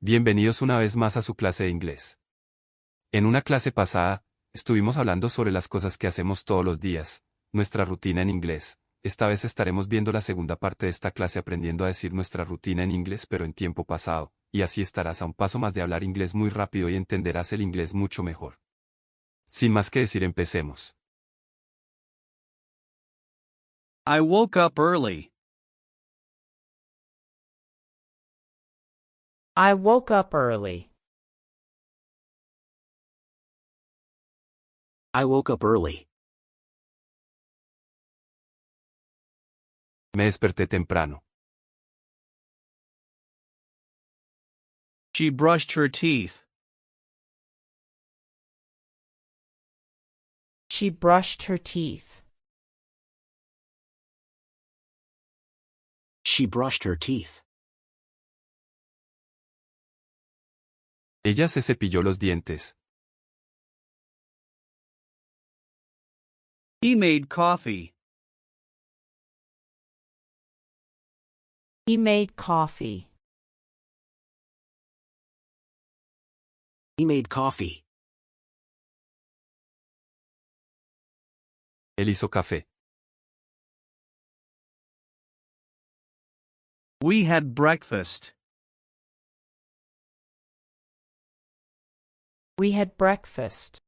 Bienvenidos una vez más a su clase de inglés. En una clase pasada, estuvimos hablando sobre las cosas que hacemos todos los días, nuestra rutina en inglés. Esta vez estaremos viendo la segunda parte de esta clase aprendiendo a decir nuestra rutina en inglés pero en tiempo pasado, y así estarás a un paso más de hablar inglés muy rápido y entenderás el inglés mucho mejor. Sin más que decir, empecemos. I woke up early. I woke up early. I woke up early. Me desperté temprano. She brushed her teeth. She brushed her teeth. She brushed her teeth. Ella se cepilló los dientes. He made coffee. He made coffee. He made coffee. Él hizo café. We had breakfast. We had breakfast.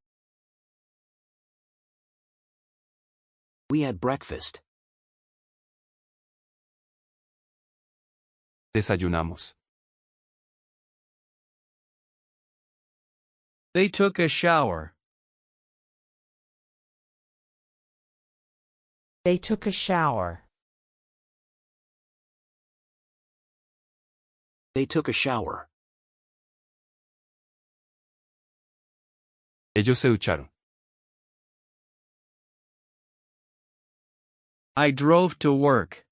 We had breakfast. Desayunamos. They took a shower. They took a shower. They took a shower. Ellos se ducharon. I drove to work.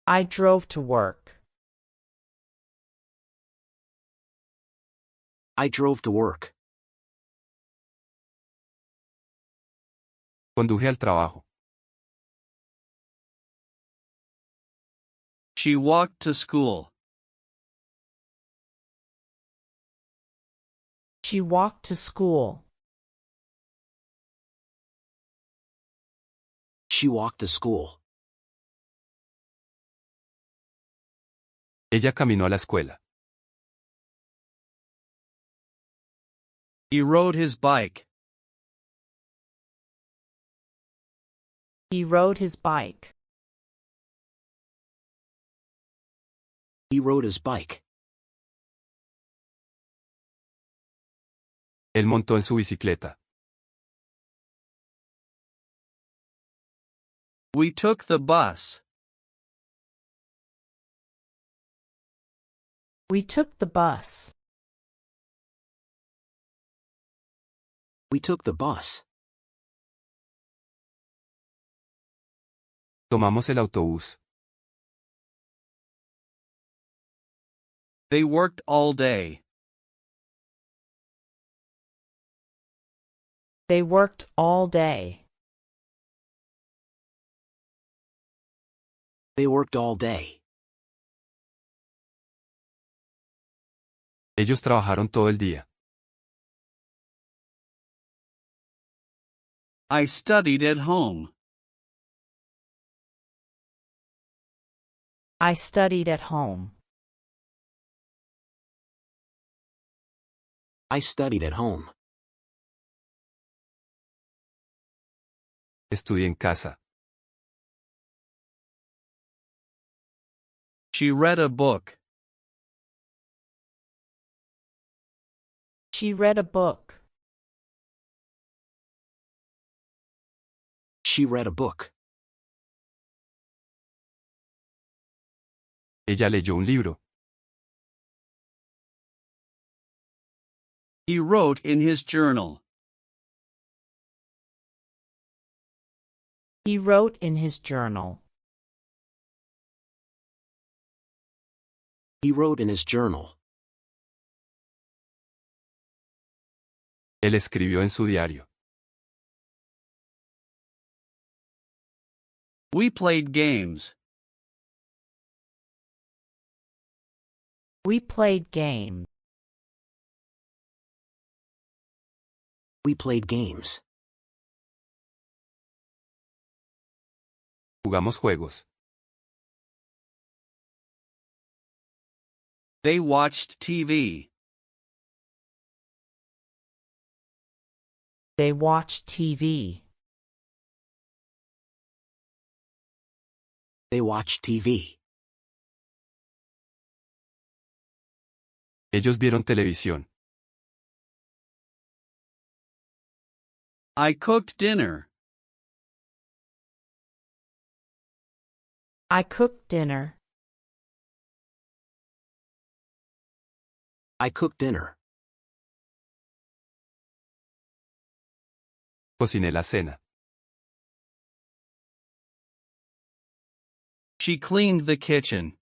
I drove to work. I drove to work. Conduje al trabajo. She walked to school. She walked to school. She walked to school. Ella caminó a la escuela. He rode his bike. He rode his bike. He rode his bike. Él montó en su bicicleta. We took the bus. We took the bus. We took the bus. Tomamos el autobús. They worked all day. They worked all day. They worked all day. Ellos trabajaron todo el día. I studied at home. I studied at home. I studied at home. Estudié en casa. She read a book. She read a book. She read a book. Ella leyó un libro. He wrote in his journal. He wrote in his journal. He wrote in his journal. Él escribió en su diario. We played games. We played game. We played games. Jugamos juegos. They watched TV. They watched TV. They watched TV. Ellos vieron televisión. I cooked dinner. I cooked dinner. I cooked dinner. Cociné la cena. She cleaned the kitchen.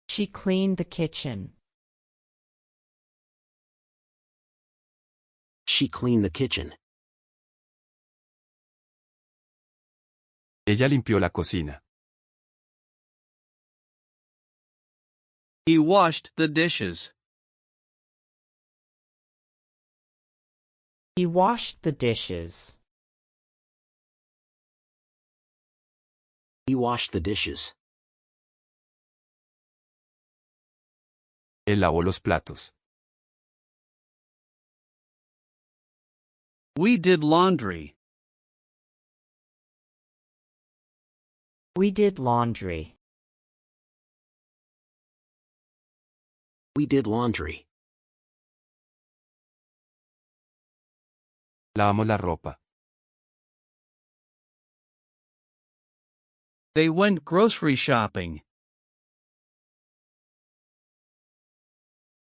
She cleaned the kitchen. She cleaned the kitchen. Ella limpió la cocina. He washed the dishes. He washed the dishes. He washed the dishes. Él lavó los platos. We did laundry. We did laundry. We did laundry. Lavamos la ropa. They went grocery shopping.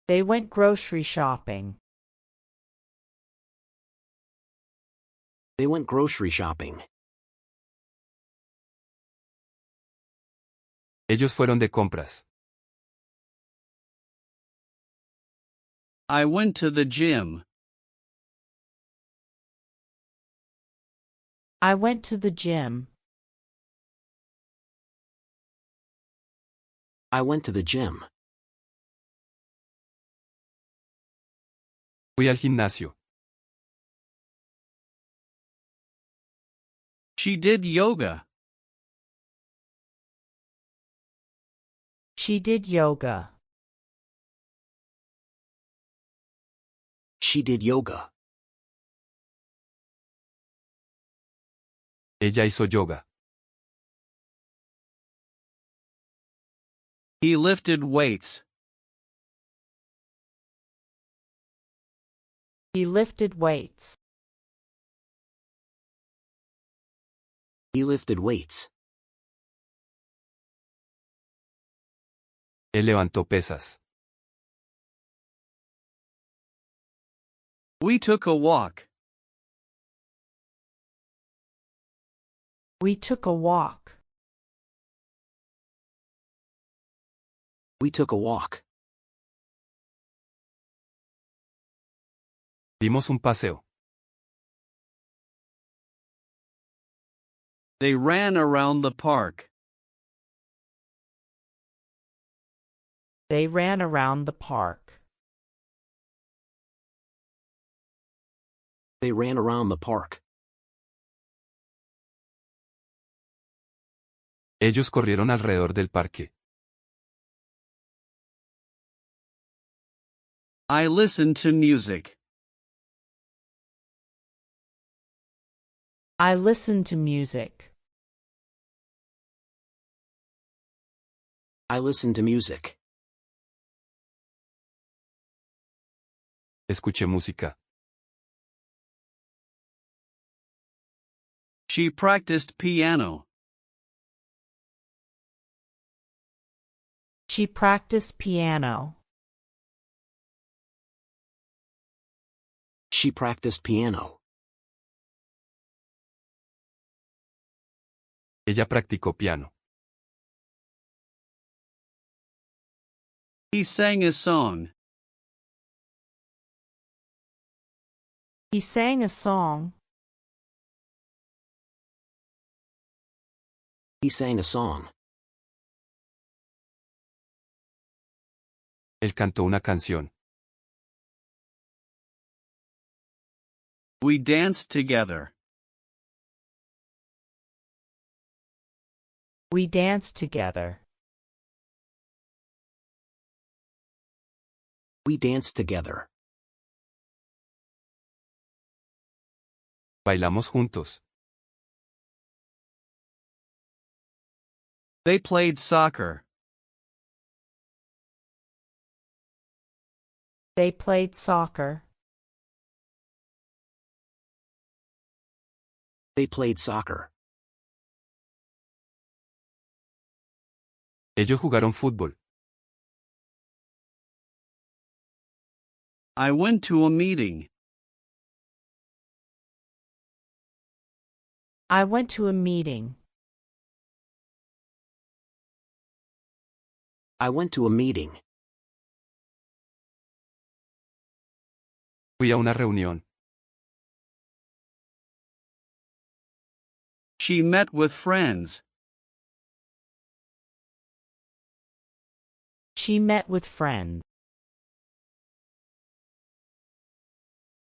They went grocery shopping. They went grocery shopping. Ellos fueron de compras. I went to the gym. I went to the gym. I went to the gym. Fui al gimnasio. She did yoga. She did yoga. She did yoga. Ella hizo yoga. He lifted weights. He lifted weights. He lifted weights. Él levantó pesas. We took a walk. We took a walk. We took a walk. Dimos un paseo. They ran around the park. They ran around the park. They ran around the park. Ellos corrieron alrededor del parque. I listened to music. I listened to music. I listened to music. Escuché música. She practiced piano. She practiced piano. She practiced piano. Ella practicó piano. He sang a song. He sang a song. He sang a song. Él cantó una canción. We danced together. We danced together. We danced together. Bailamos juntos. They played soccer. They played soccer. They played soccer. Ellos jugaron fútbol. I went to a meeting. I went to a meeting. I went to a meeting. Fui a una reunión. She met with friends. She met with friends.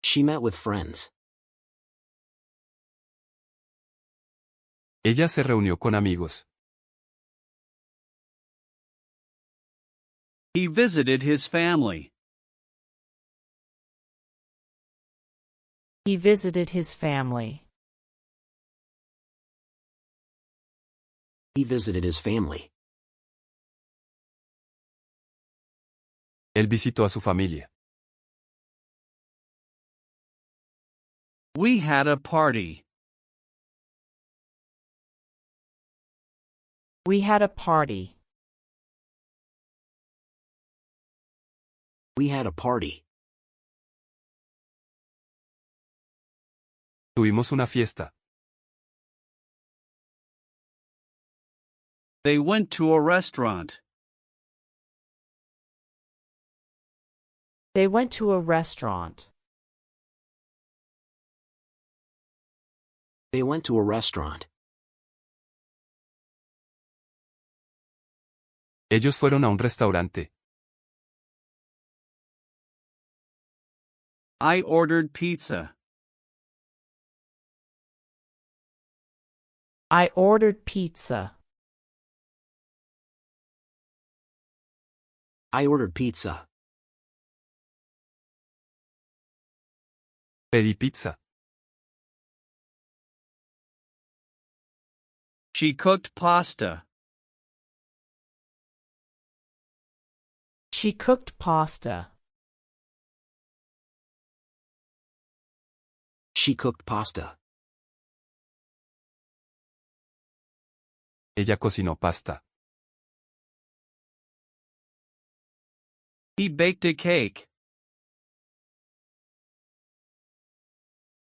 She met with friends. Ella se reunió con amigos. He visited his family. He visited his family. He visited his family. Él visitó a su familia. We had a party. We had a party. We had a party. Tuvimos una fiesta. They went to a restaurant. They went to a restaurant. They went to a restaurant. Ellos fueron a un restaurante. I ordered pizza. I ordered pizza. I ordered pizza. Pedí pizza. She cooked pasta. She cooked pasta. She cooked pasta. Ella cocinó pasta. He baked a cake.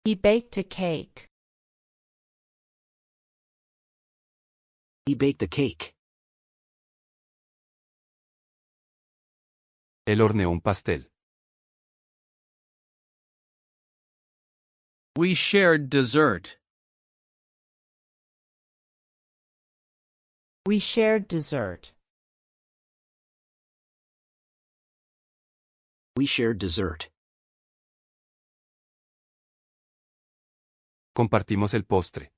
He baked a cake. He baked a cake. Él horneó un pastel. We shared dessert. We shared dessert. We shared dessert. Compartimos el postre.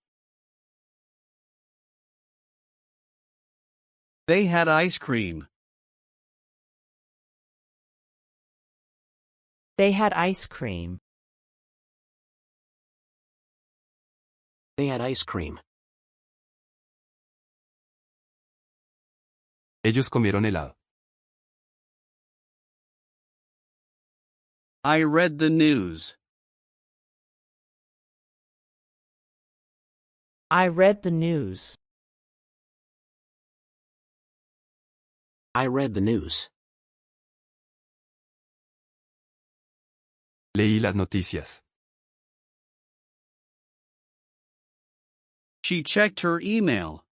They had ice cream. They had ice cream. They had ice cream. Ellos comieron helado. I read the news. I read the news. I read the news. Leí las noticias. She checked her email.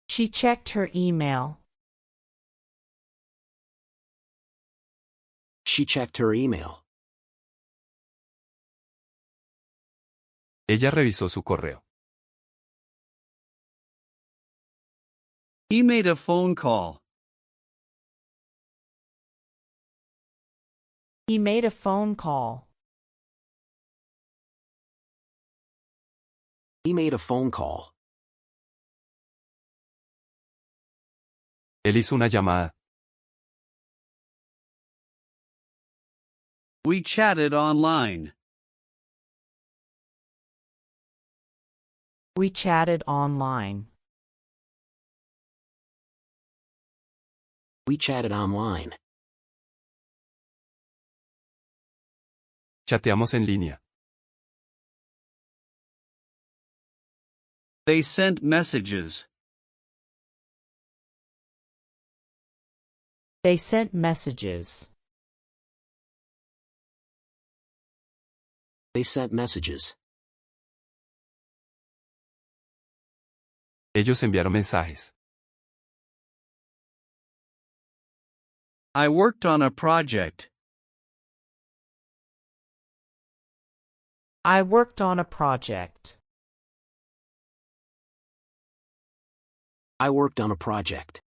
She checked her email. She checked her email. Ella revisó su correo. He made a phone call. He made a phone call. He made a phone call. Él hizo una llamada. We chatted online. We chatted online. We chatted online. Chateamos en línea. They sent messages. They sent messages. They sent messages. Ellos enviaron mensajes. I worked on a project. I worked on a project. I worked on a project.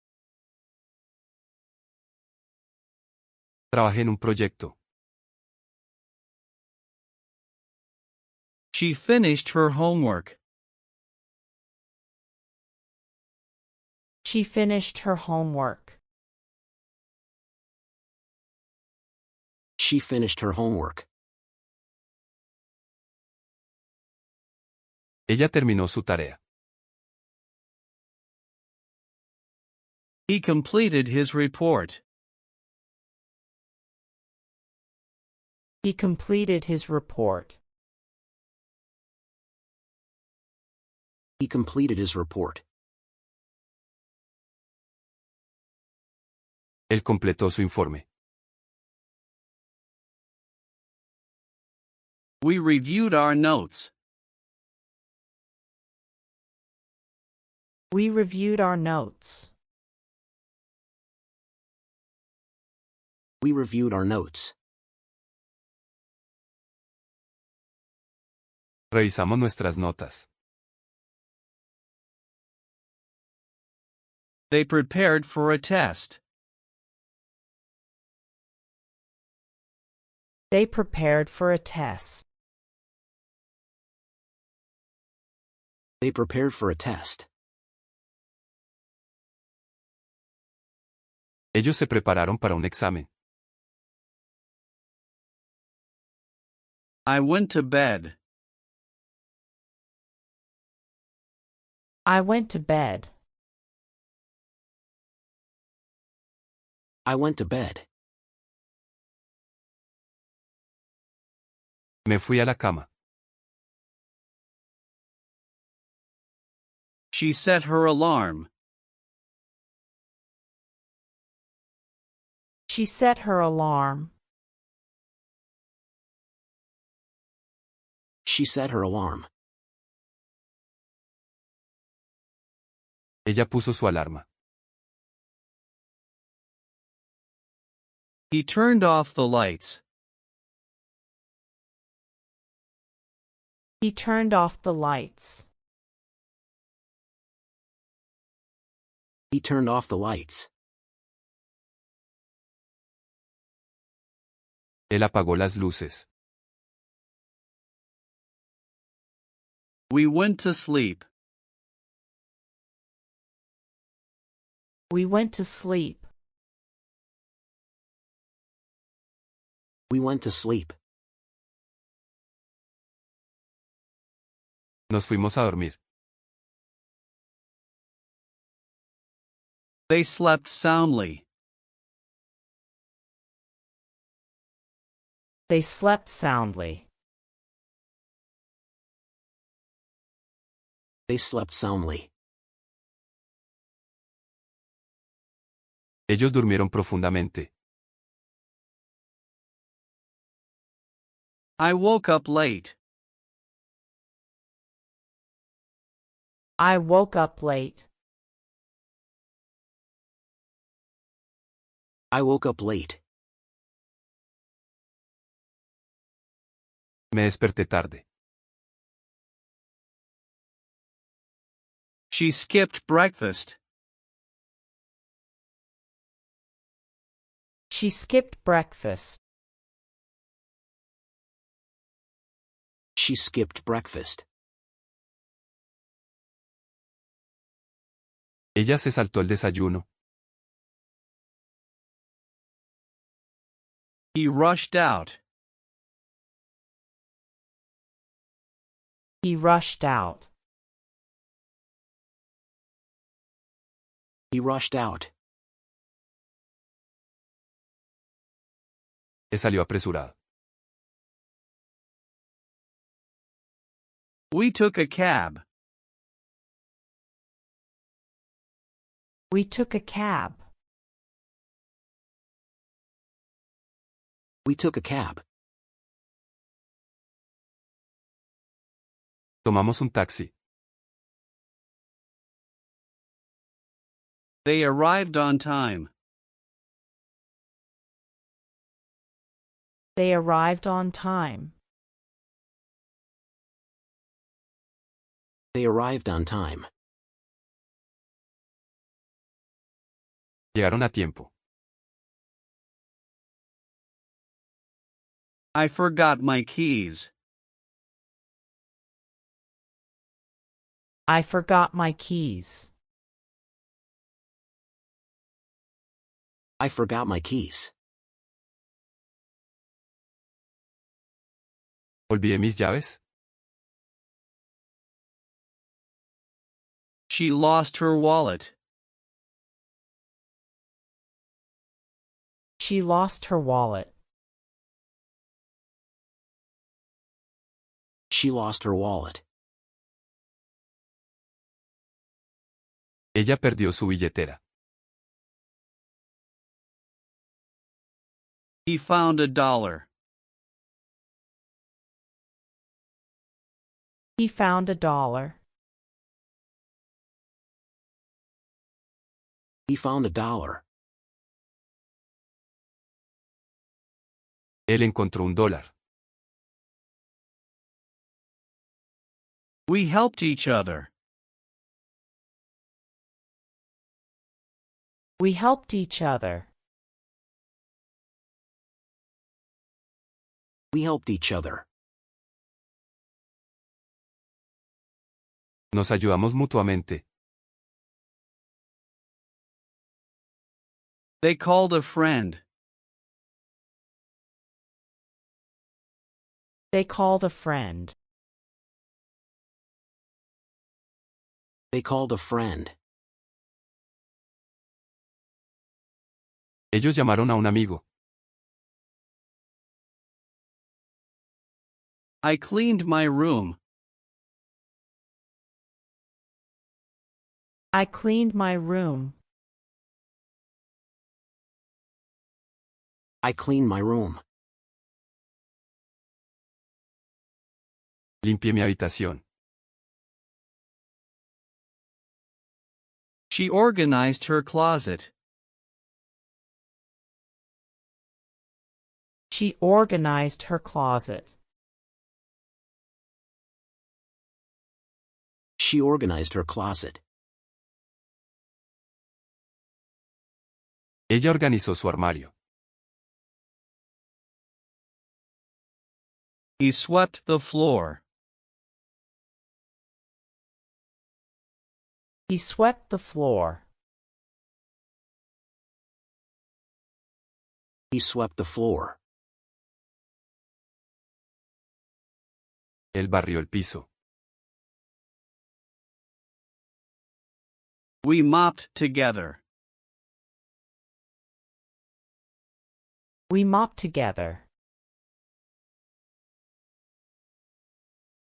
Trabajé en un proyecto. She finished her homework. She finished her homework. She finished her homework. Ella terminó su tarea. He completed his report. He completed his report. He completed his report. Él completó su informe. We reviewed our notes. We reviewed our notes. We reviewed our notes. Revisamos nuestras notas. They prepared for a test. They prepared for a test. They prepared for a test. Ellos se prepararon para un examen. I went to bed. I went to bed. I went to bed. Me fui a la cama. She set her alarm. She set her alarm. She set her alarm. Ella puso su alarma. He turned off the lights. He turned off the lights. He turned off the lights. Él apagó las luces. We went to sleep. We went to sleep. We went to sleep. Nos fuimos a dormir. They slept soundly. They slept soundly. They slept soundly. Ellos durmieron profundamente. I woke up late. I woke up late. I woke up late. Me desperté tarde. She skipped breakfast. She skipped breakfast. She skipped breakfast. Ella se saltó el desayuno. He rushed out. He rushed out. He rushed out. Salió apresurado. We took a cab. We took a cab. We took a cab. Tomamos un taxi. They arrived on time. They arrived on time. They arrived on time. Llegaron a tiempo. I forgot my keys. I forgot my keys. I forgot my keys. ¿Olvidé mis llaves? She lost her wallet. She lost her wallet. She lost her wallet. Ella perdió su billetera. He found $1. He found $1. He found $1. Él encontró $1. We helped each other. We helped each other. We helped each other. Nos ayudamos mutuamente. They called a friend. They called a friend. They called a friend. Ellos llamaron a un amigo. I cleaned my room. I cleaned my room. I cleaned my room. Limpié mi habitación. She organized her closet. She organized her closet. She organized her closet. Ella organizó su armario. He swept the floor. He swept the floor. He swept the floor. Él barrió el piso. We mopped together. We mopped together.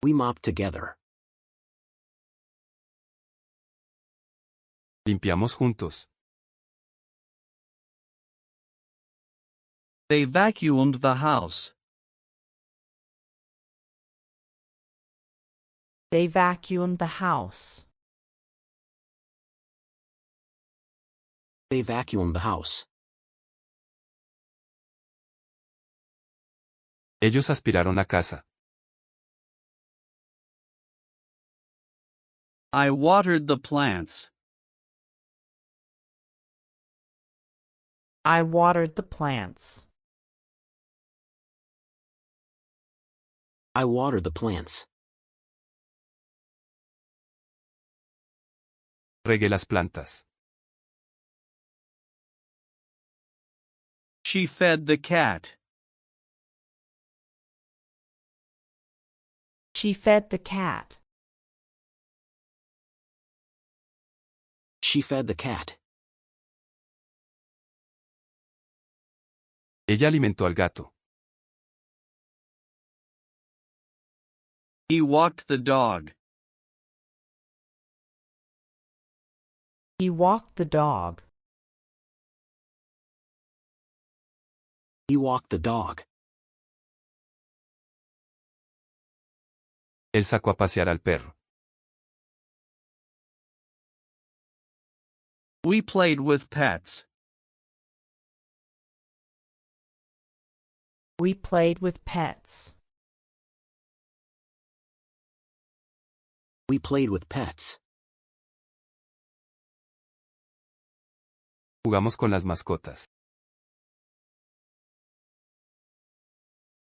We mopped together. Limpiamos juntos. They vacuumed the house. They vacuumed the house. They vacuumed the house. Ellos aspiraron la casa. I watered the plants. I watered the plants. I water the plants. Regué las plantas. She fed the cat. She fed the cat. She fed the cat. Ella alimentó al gato. He walked the dog. He walked the dog. He walked the dog. Él sacó a pasear al perro. We played with pets. We played with pets. We played with pets. Jugamos con las mascotas.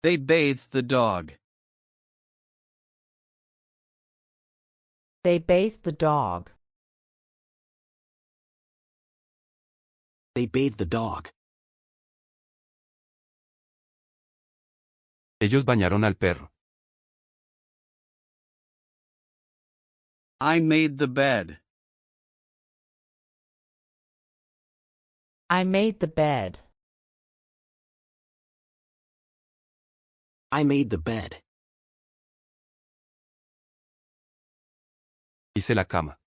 They bathed the dog. They bathed the dog. They bathed the dog. Ellos bañaron al perro. I made the bed. I made the bed. I made the bed. Hice la cama.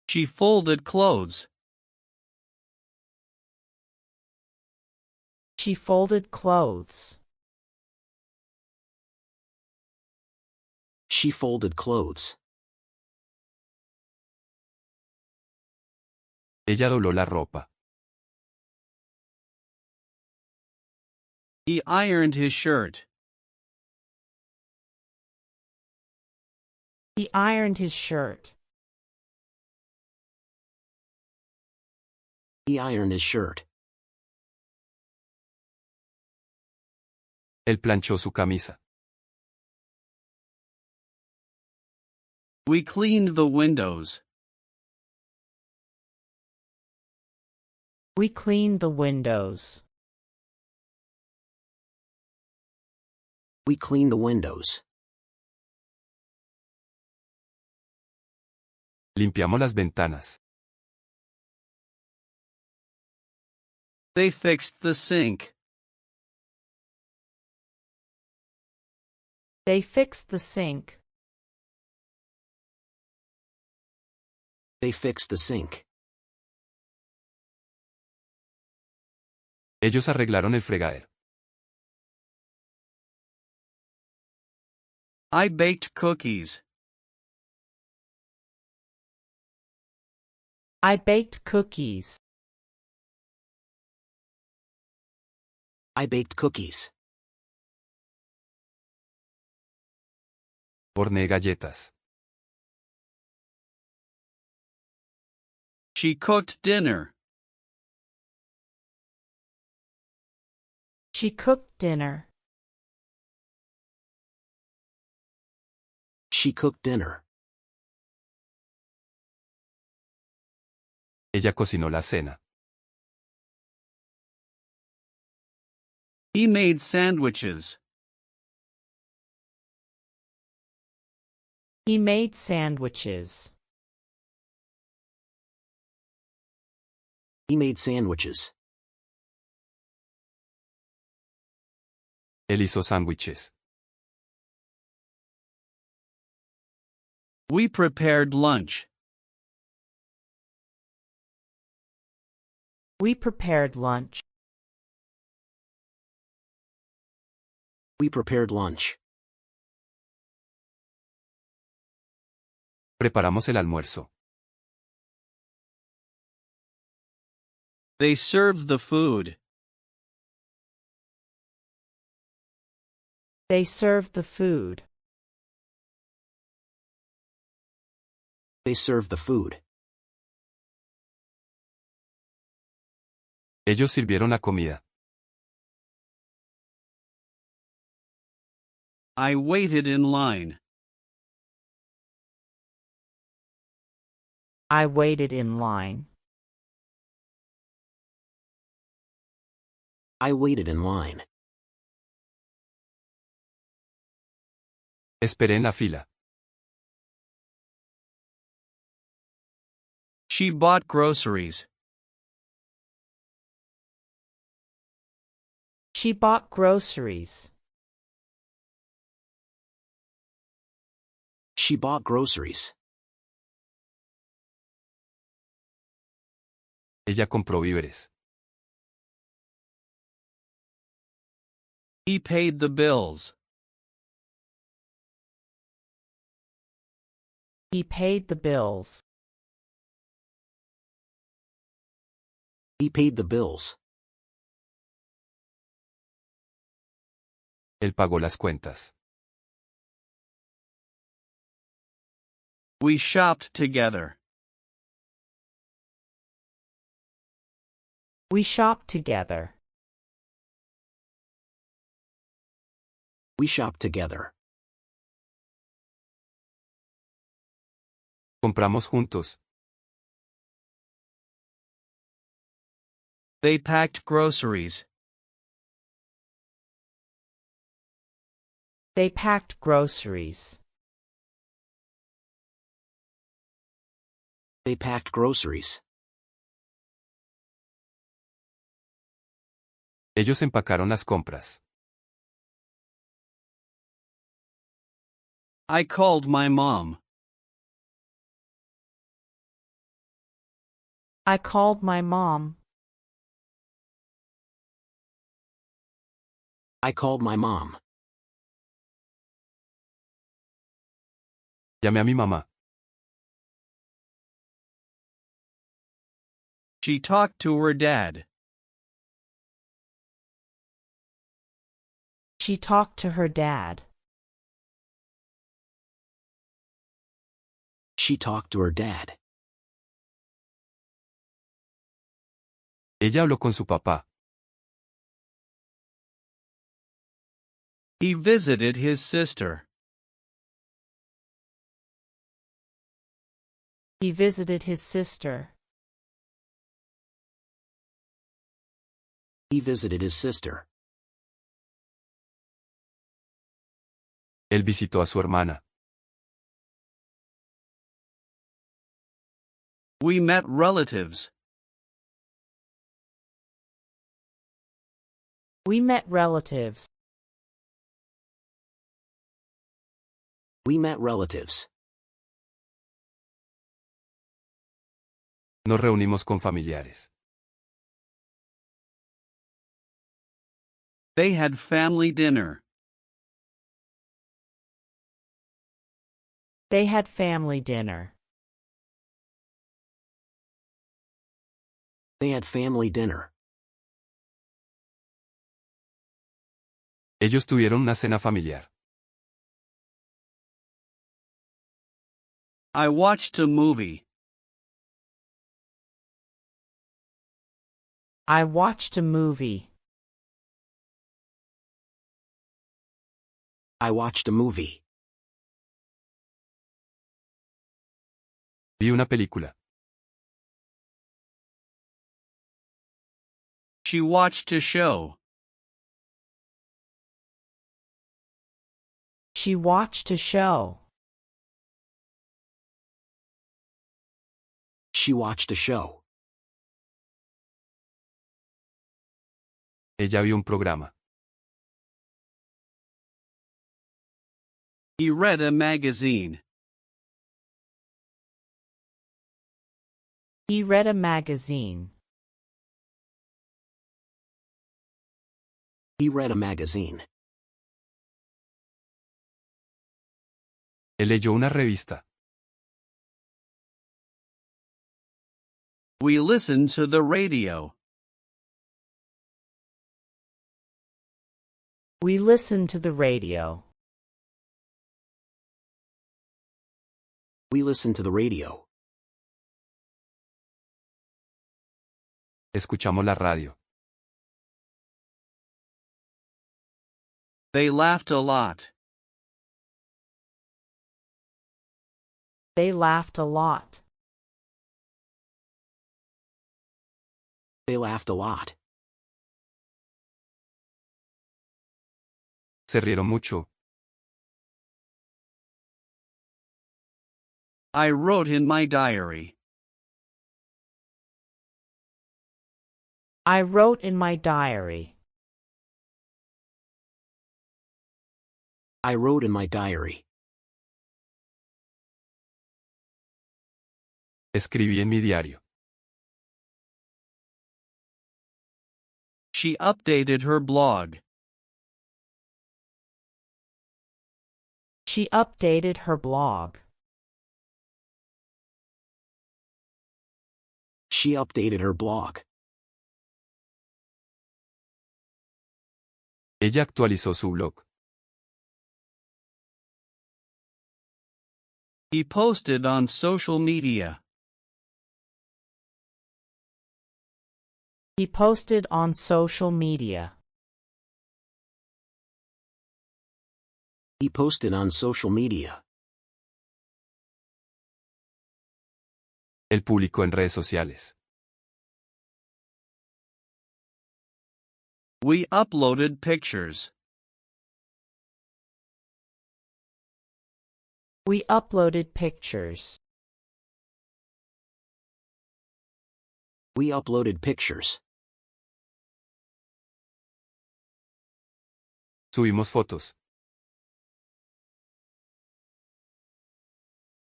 She folded clothes. She folded clothes. She folded clothes. Ella dobló la ropa. He ironed his shirt. He ironed his shirt. He ironed his shirt. Él planchó su camisa. We cleaned the windows. We cleaned the windows. We cleaned the windows. Limpiamos las ventanas. They fixed the sink. They fixed the sink. They fixed the sink. Ellos arreglaron el fregadero. I baked cookies. I baked cookies. I baked cookies. Horneé galletas. She cooked dinner. She cooked dinner. She cooked dinner. Ella cocinó la cena. He made sandwiches. He made sandwiches. He made sandwiches. Él hizo sándwiches. We prepared lunch. We prepared lunch. We prepared lunch. Preparamos el almuerzo. They served the food. They served the food. They served the food. Ellos sirvieron la comida. I waited in line. I waited in line. I waited in line. Esperé en la fila. She bought groceries. She bought groceries. She bought groceries. Ella compró víveres. He paid the bills. He paid the bills. He paid the bills. Él pagó las cuentas. We shopped together. We shopped together. We shopped together. Compramos juntos. They packed groceries. They packed groceries. They packed groceries. Ellos empacaron las compras. I called my mom. I called my mom. I called my mom. Llamé a mi mamá. She talked to her dad. She talked to her dad. She talked to her dad. Ella habló con su papá. He visited his sister. He visited his sister. He visited his sister. Él visitó a su hermana. We met relatives. We met relatives. We met relatives. Nos reunimos con familiares. They had family dinner. They had family dinner. They had family dinner. Ellos tuvieron una cena familiar. I watched a movie. I watched a movie. I watched a movie. Vi una película. She watched a show. She watched a show. She watched a show. Ella vio un programa. He read a magazine. He read a magazine. He read a magazine. Él leyó una revista. We listened to the radio. We listened to the radio. We listened to the radio. Escuchamos la radio. They laughed a lot. They laughed a lot. They laughed a lot. Se rieron mucho. I wrote in my diary. I wrote in my diary. I wrote in my diary. Escribí en mi diario. She updated her blog. She updated her blog. She updated her blog. Ella actualizó su blog. He posted on social media. He posted on social media. He posted on social media. Él publicó en redes sociales. We uploaded pictures. We uploaded pictures. We uploaded pictures. Subimos fotos.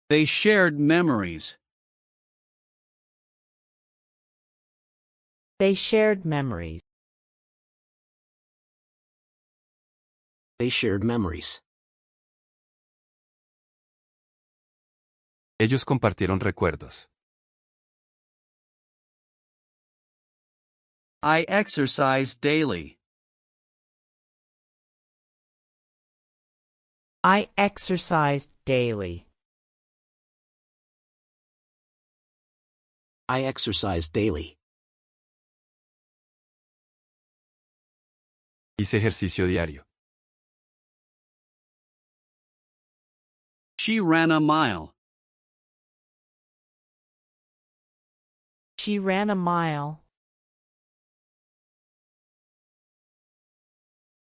They shared memories. They shared memories. They shared memories. Ellos compartieron recuerdos. I exercise daily. I exercised daily. I exercise daily. Hice ejercicio diario. She ran a mile. She ran a mile.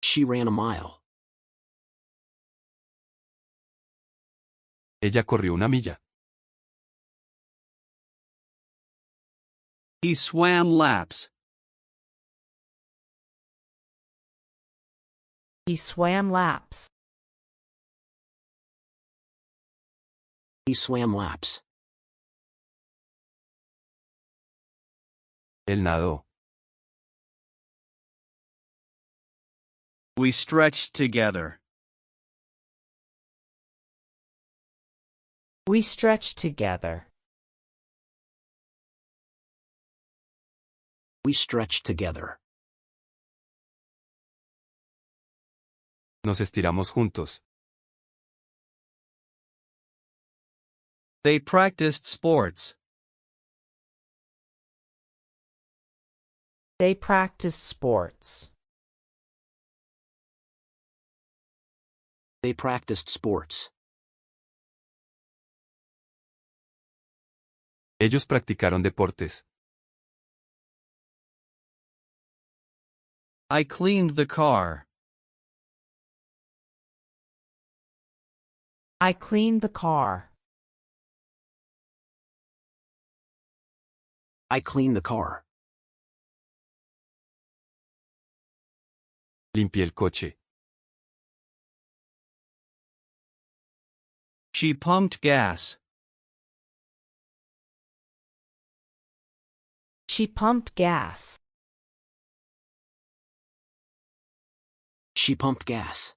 She ran a mile. Ella corrió una milla. He swam laps. He swam laps. He swam laps. Él nadó. We stretched together. We stretched together. We stretched together. Nos estiramos juntos. They practiced sports. They practiced sports. They practiced sports. Ellos practicaron deportes. I cleaned the car. I cleaned the car. I cleaned the car. Limpié el coche. She pumped gas. She pumped gas. She pumped gas.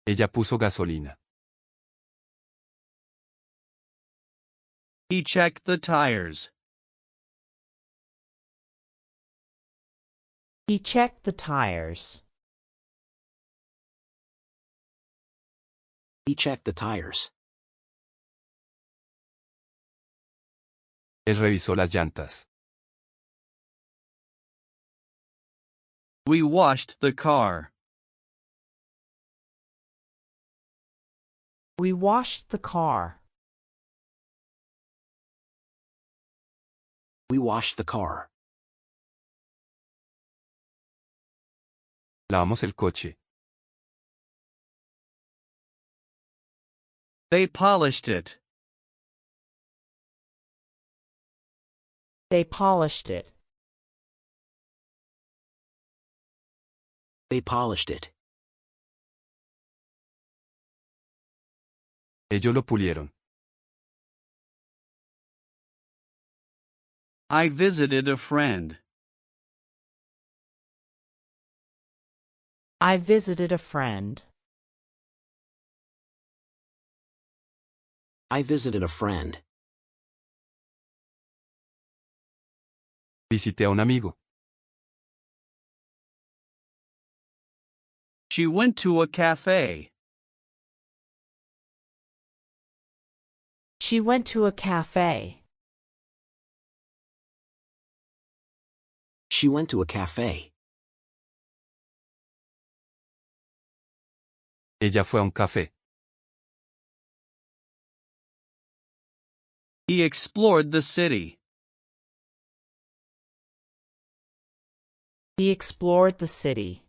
Ella puso gasolina. He checked the tires. He checked the tires. He checked the tires. Él revisó las llantas. We washed the car. We washed the car. We washed the car. Lavamos el coche. They polished it. They polished it. They polished it. Ellos lo pulieron. I visited a friend. I visited a friend. I visited a friend. Visité a un amigo. She went to a cafe. She went to a cafe. She went to a cafe. Ella fue a un café. He explored the city. He explored the city.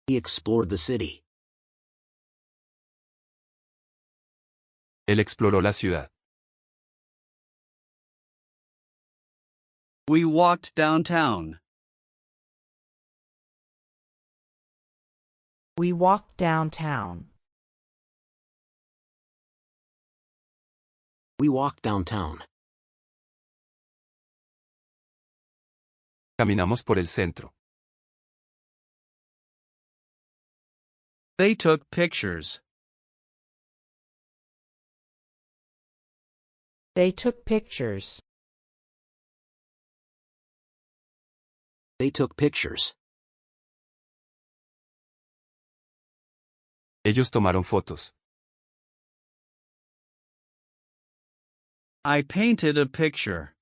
He explored the city. Él exploró la ciudad. We walked downtown. We walked downtown. We walked downtown. Caminamos por el centro. They took pictures. They took pictures. They took pictures. Ellos tomaron fotos. I painted a picture.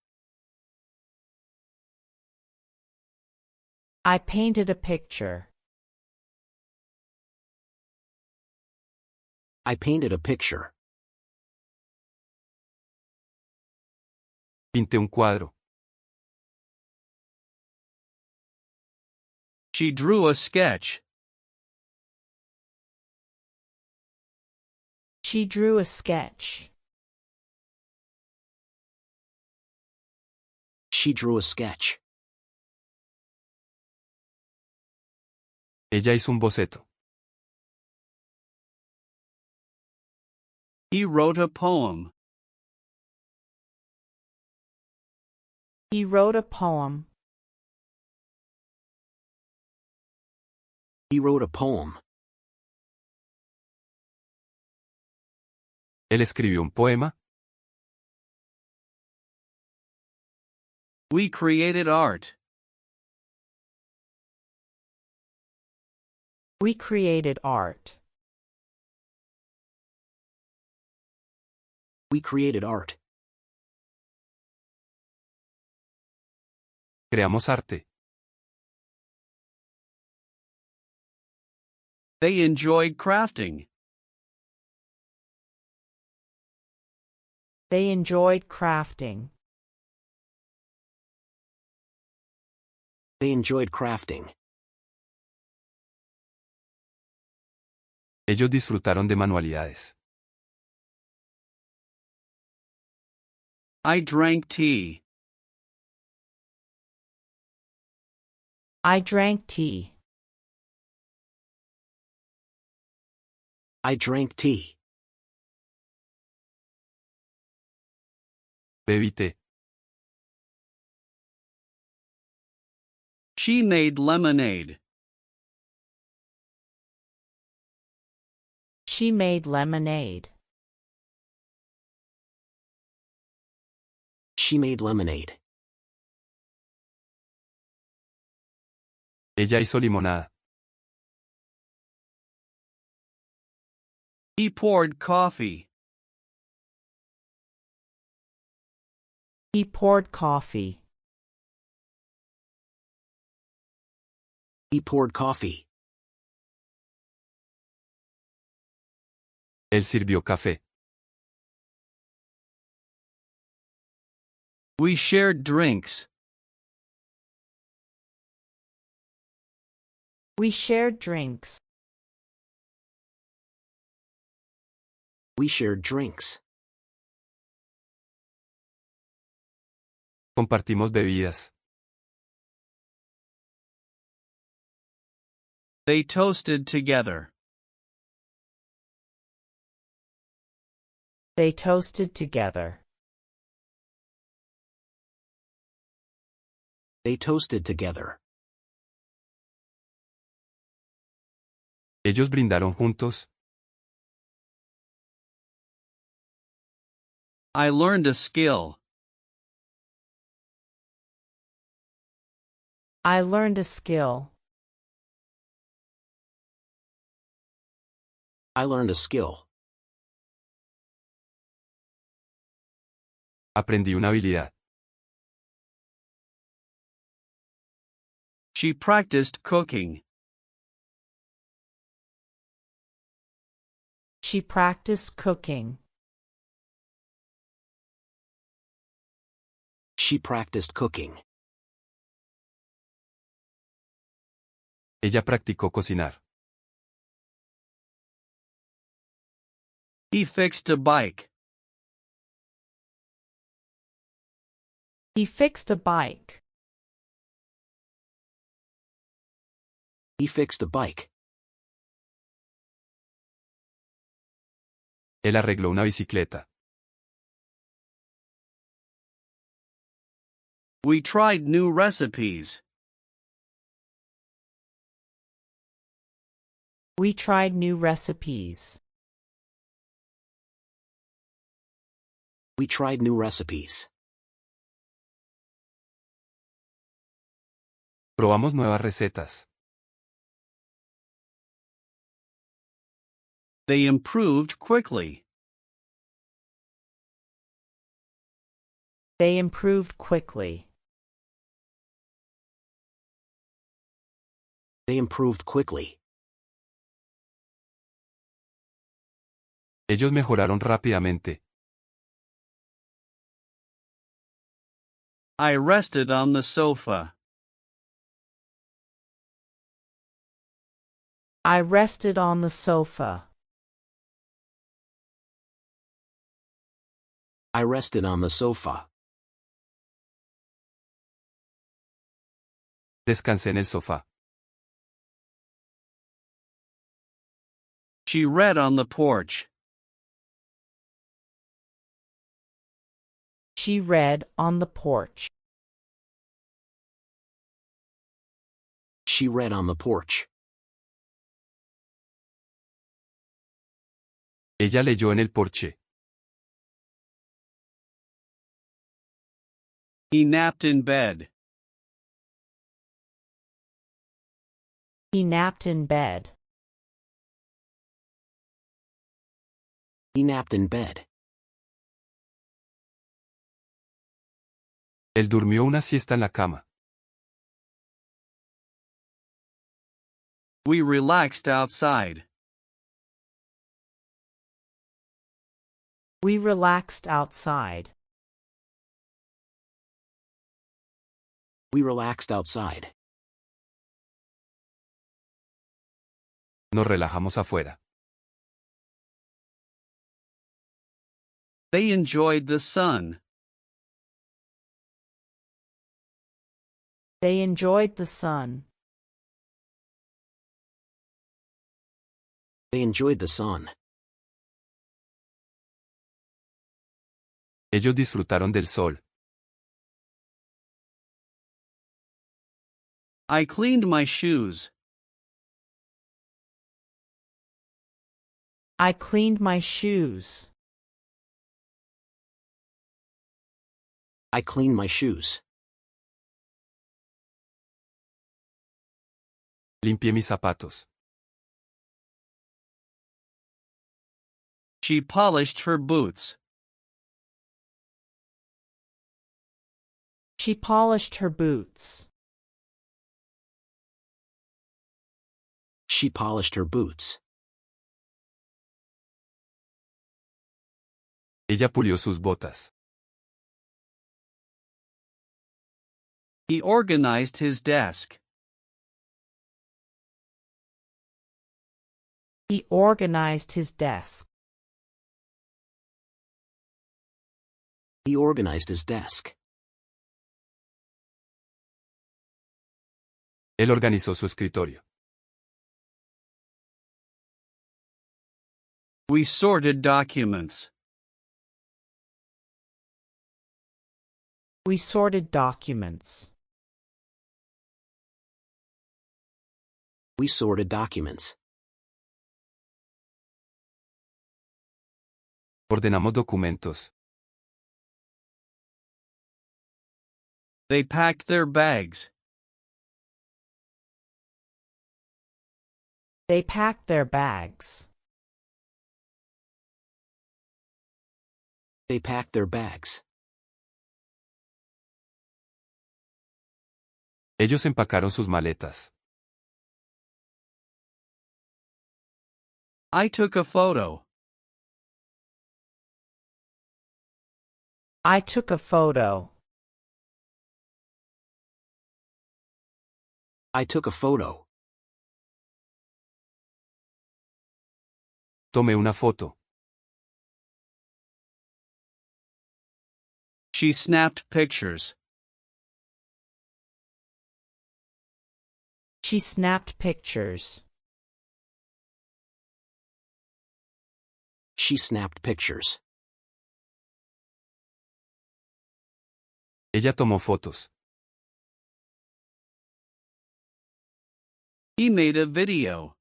I painted a picture. I painted a picture. Pinté un cuadro. She drew a sketch. She drew a sketch. She drew a sketch. Ella hizo un boceto. He wrote a poem. He wrote a poem. He wrote a poem. Él escribió un poema. We created art. We created art. We created art. Creamos arte. They enjoyed crafting. They enjoyed crafting. They enjoyed crafting. Ellos disfrutaron de manualidades. I drank tea. I drank tea. I drank tea. Bebí té. She made lemonade. She made lemonade. She made lemonade. Ella hizo limonada. He poured coffee. He poured coffee. He poured coffee. Él sirvió café. We shared drinks. We shared drinks. We shared drinks. Compartimos bebidas. They toasted together. They toasted together. They toasted together. Ellos brindaron juntos. I learned a skill. I learned a skill. I learned a skill. Aprendí una habilidad. She practiced cooking. She practiced cooking. She practiced cooking. Ella practicó cocinar. He fixed a bike. He fixed a bike. He fixed a bike. Él arregló una bicicleta. We tried new recipes. We tried new recipes. We tried new recipes. Probamos nuevas recetas. They improved quickly. They improved quickly. They improved quickly. Ellos mejoraron rápidamente. I rested on the sofa. I rested on the sofa. I rested on the sofa. Descansé en el sofá. She read on the porch. She read on the porch. She read on the porch. Ella leyó en el porche. He napped in bed. He napped in bed. He napped in bed. Él durmió una siesta en la cama. We relaxed outside. We relaxed outside. We relaxed outside. Nos relajamos afuera. They enjoyed the sun. They enjoyed the sun. They enjoyed the sun. Ellos disfrutaron del sol. I cleaned my shoes. I cleaned my shoes. I cleaned my shoes. Limpié mis zapatos. She polished her boots. She polished her boots. She polished her boots. Ella pulió sus botas. He organized his desk. He organized his desk. He organized his desk. Él organizó su escritorio. We sorted documents. We sorted documents. We sorted documents. Ordenamos documentos. They packed their bags. They packed their bags. They packed their bags. Ellos empacaron sus maletas. I took a photo. I took a photo. I took a photo. Tomé una foto. She snapped pictures. She snapped pictures. She snapped pictures. Ella tomó fotos. He made a video.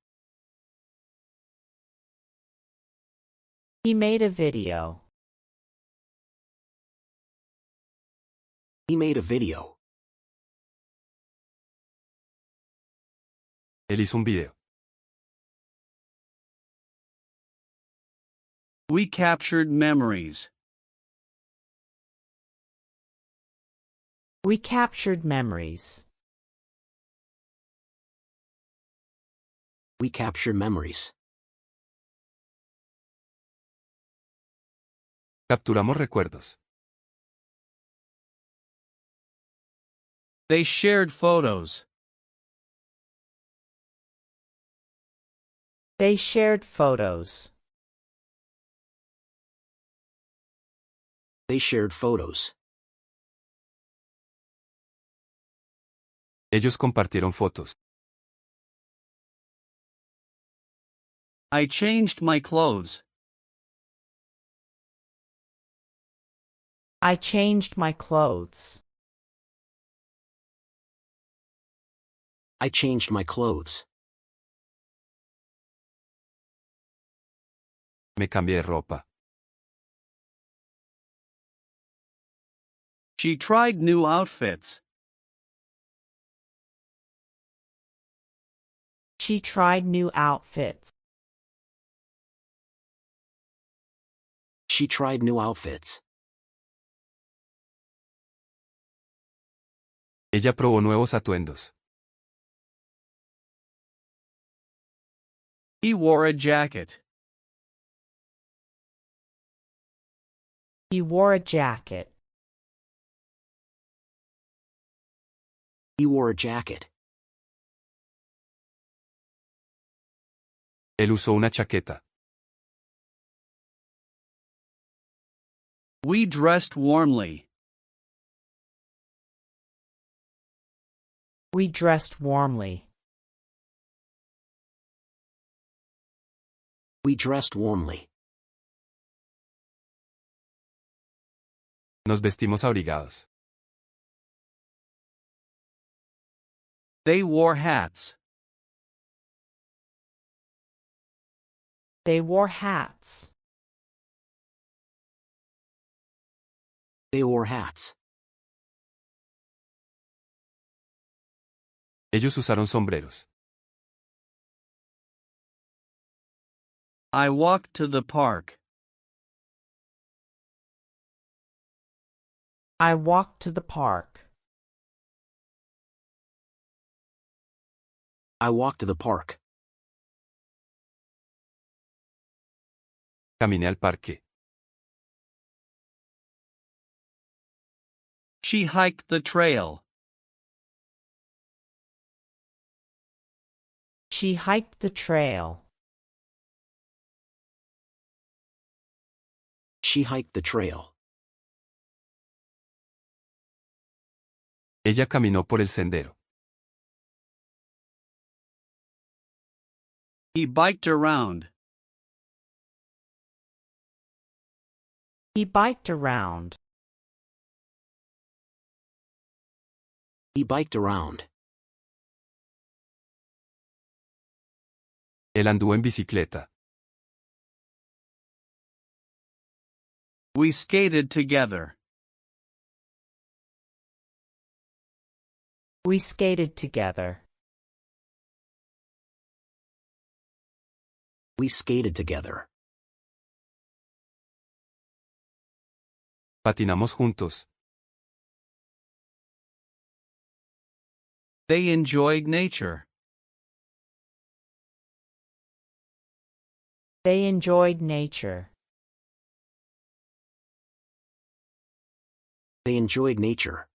He made a video. He made a video. Él hizo un video. We captured memories. We captured memories. We captured memories. Capturamos recuerdos. They shared photos. They shared photos. They shared photos. Ellos compartieron fotos. I changed my clothes. I changed my clothes. I changed my clothes. Me cambié de ropa. She tried new outfits. She tried new outfits. She tried new outfits. Ella probó nuevos atuendos. He wore a jacket. He wore a jacket. He wore a jacket. Él usó una chaqueta. We dressed warmly. We dressed warmly. We dressed warmly. Nos vestimos abrigados. They wore hats. They wore hats. They wore hats. Ellos usaron sombreros. I walked to the park. I walked to the park. I walked to the park. Caminé al parque. She hiked the trail. She hiked the trail. She hiked the trail. Ella caminó por el sendero. He biked around. He biked around. He biked around. Él anduvo en bicicleta. We skated together. We skated together. We skated together. Patinamos juntos. They enjoyed nature. They enjoyed nature. They enjoyed nature.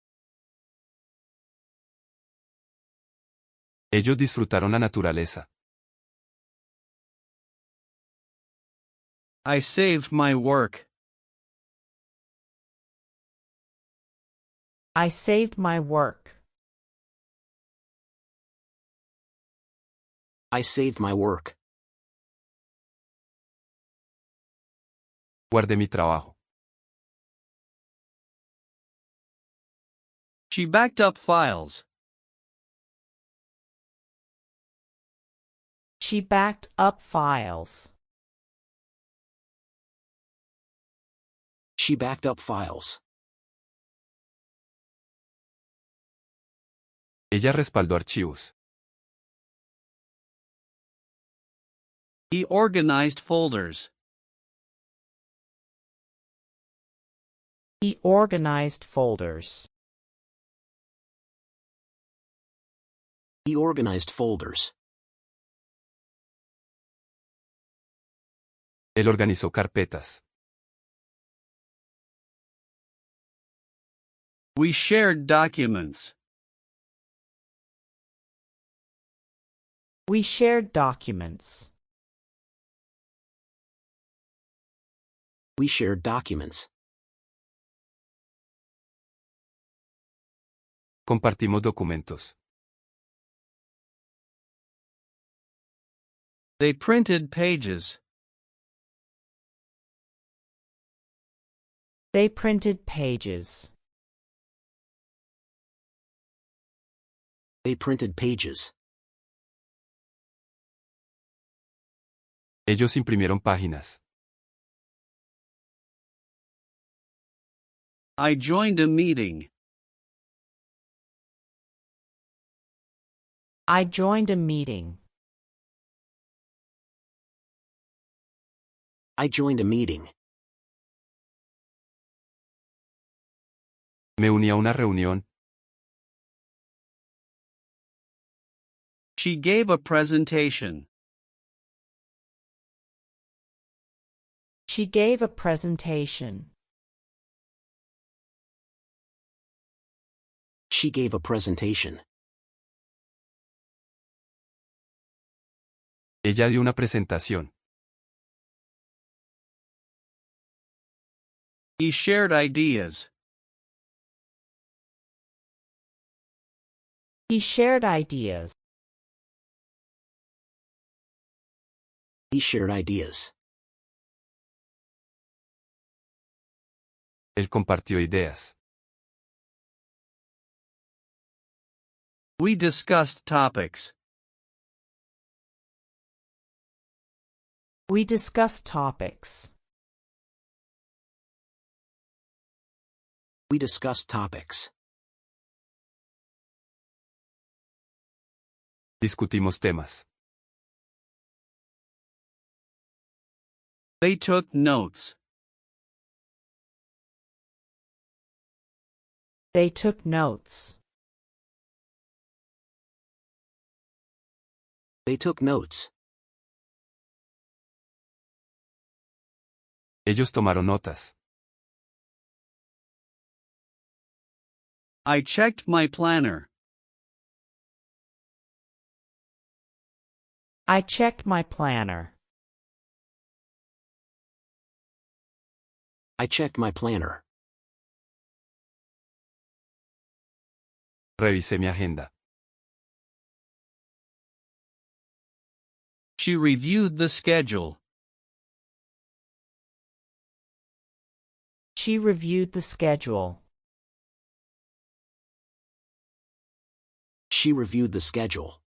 Ellos disfrutaron la naturaleza. I saved my work. I saved my work. I saved my work. Guardé mi trabajo. She backed up files. She backed up files. She backed up files. Ella respaldó archivos. He organized folders. He organized folders. He organized folders. Él organizó carpetas. We shared documents. We shared documents. We shared documents. Compartimos documentos. They printed pages. They printed pages. They printed pages. Ellos imprimieron páginas. I joined a meeting. I joined a meeting. I joined a meeting. Me uní a una reunión. She gave a presentation. She gave a presentation. She gave a presentation. Ella dio una presentación. He shared ideas. He shared ideas. He shared ideas. Él compartió ideas. We discussed topics. We discussed topics. We discussed topics. Discutimos temas. They took notes. They took notes. They took notes. Ellos tomaron notas. I checked my planner. I checked my planner. I checked my planner. Revisé mi agenda. She reviewed the schedule. She reviewed the schedule. She reviewed the schedule.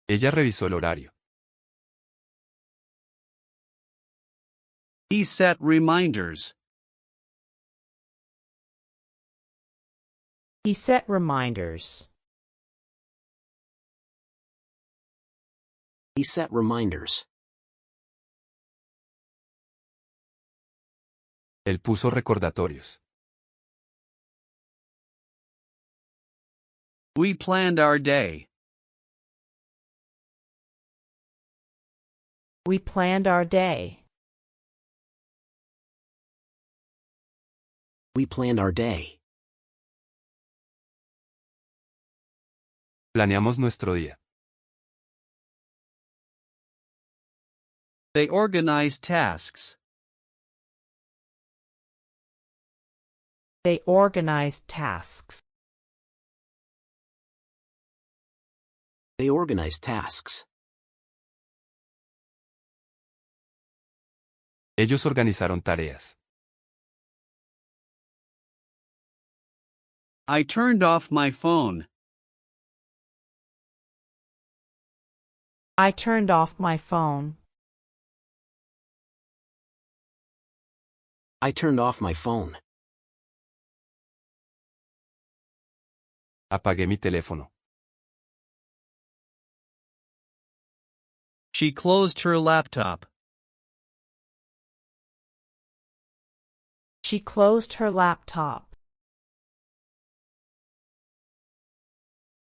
Ella revisó el horario. He set reminders. He set reminders. He set reminders. Él puso recordatorios. We planned our day. We planned our day. We planned our day. Planeamos nuestro día. They organized tasks. They organized tasks. They organized tasks. Ellos organizaron tareas. I turned off my phone. I turned off my phone. I turned off my phone. Apagué mi teléfono. She closed her laptop. She closed her laptop.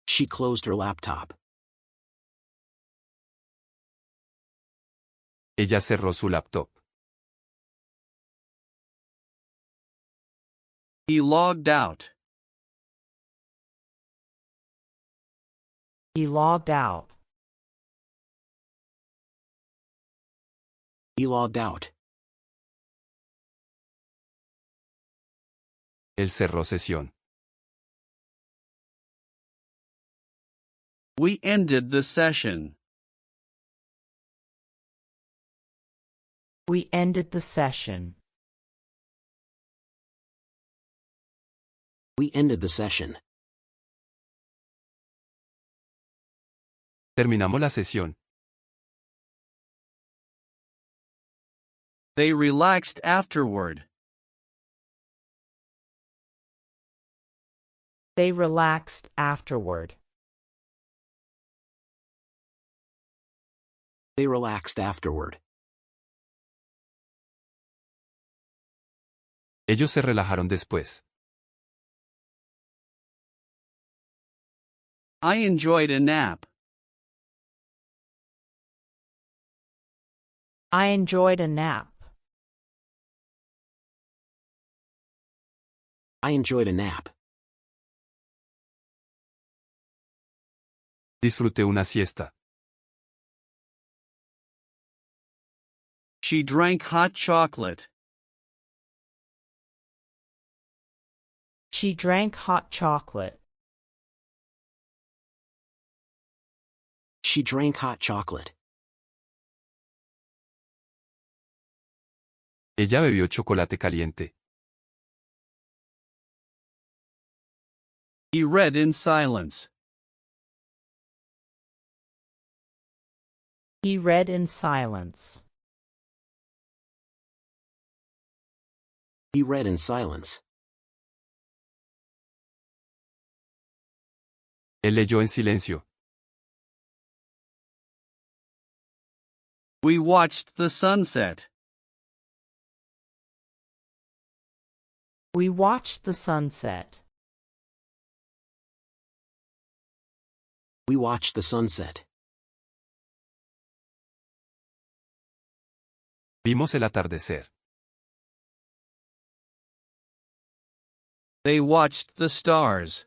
She closed her laptop. Ella cerró su laptop. He logged out. He logged out. He logged out. Él cerró sesión. We ended the session. We ended the session. We ended the session. Terminamos la sesión. They relaxed afterward. They relaxed afterward. They relaxed afterward. Ellos se relajaron después. I enjoyed a nap. I enjoyed a nap. I enjoyed a nap. Disfruté una siesta. She drank hot chocolate. She drank hot chocolate. She drank hot chocolate. Ella bebió chocolate caliente. He read in silence. He read in silence. He read in silence. Él leyó en silencio. We watched the sunset. We watched the sunset. We watched the sunset. Vimos el atardecer. They watched the stars.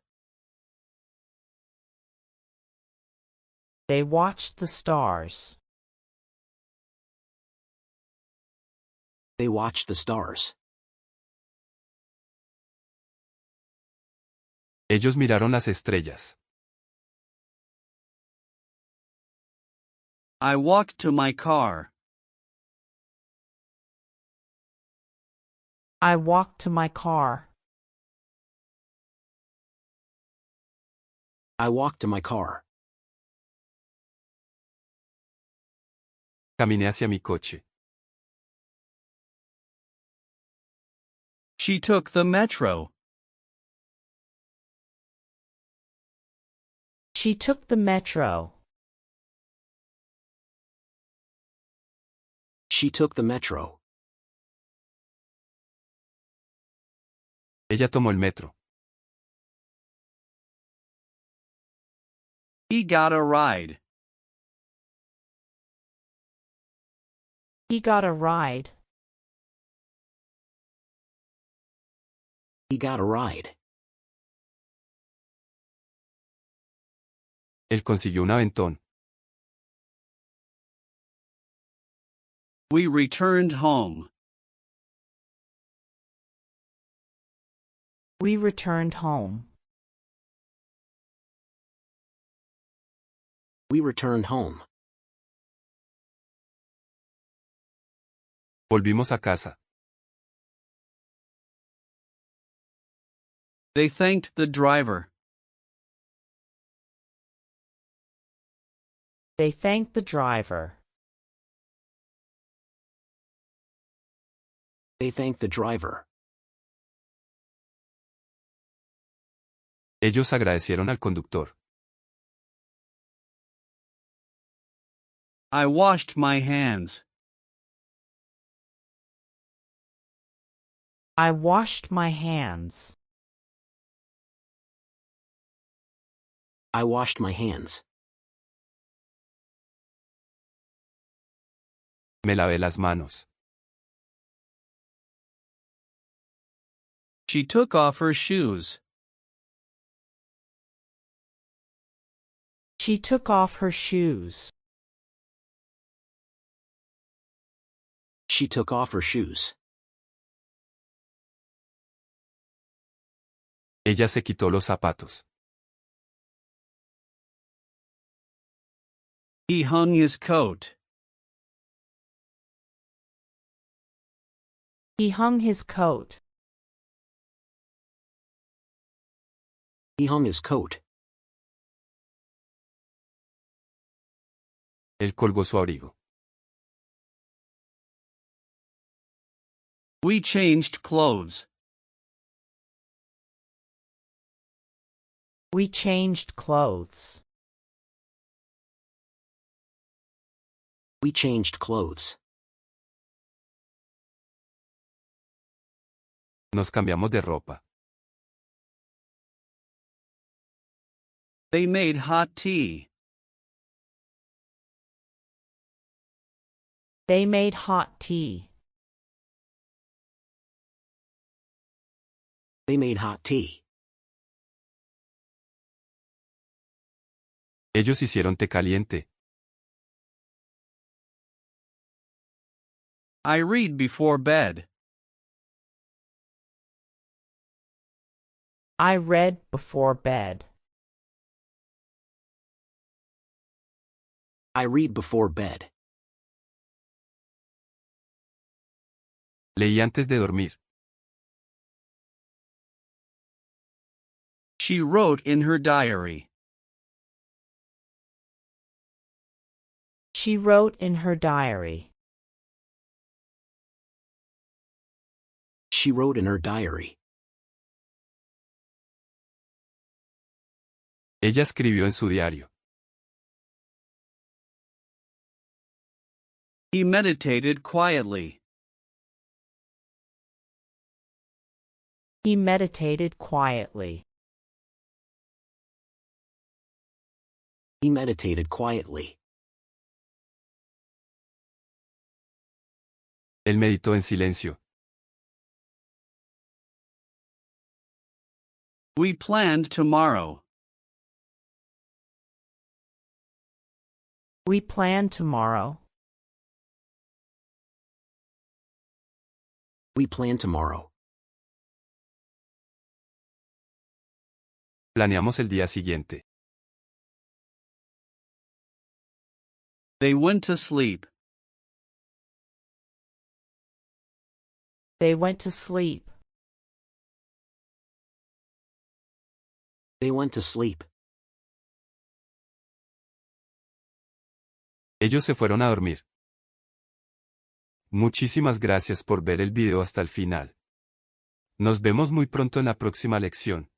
They watched the stars. They watched the stars. Ellos miraron las estrellas. I walked to my car. I walked to my car. I walked to my car. Caminé hacia mi coche. She took the metro. She took the metro. She took the metro. Ella tomó el metro. He got a ride. He got a ride. He got a ride. Él consiguió un aventón. We returned home. We returned home. We returned home. Volvimos a casa. They thanked the driver. They thanked the driver. They thanked the driver. Ellos agradecieron al conductor. I washed my hands. I washed my hands. I washed my hands. Me lavé las manos. She took off her shoes. She took off her shoes. She took off her shoes. Ella se quitó los zapatos. He hung his coat. He hung his coat. He hung his coat. Él colgó su abrigo. We changed clothes. We changed clothes. We changed clothes. Nos cambiamos de ropa. They made hot tea. They made hot tea. They made hot tea. Ellos hicieron té caliente. I read before bed. I read before bed. I read before bed. Leí antes de dormir. She wrote in her diary. She wrote in her diary. She wrote in her diary. Ella escribió en su diario. He meditated quietly. He meditated quietly. He meditated quietly. Él meditó en silencio. We planned tomorrow. We plan tomorrow. We plan tomorrow. Planeamos el día siguiente. They went to sleep. They went to sleep. They went to sleep. Ellos se fueron a dormir. Muchísimas gracias por ver el video hasta el final. Nos vemos muy pronto en la próxima lección.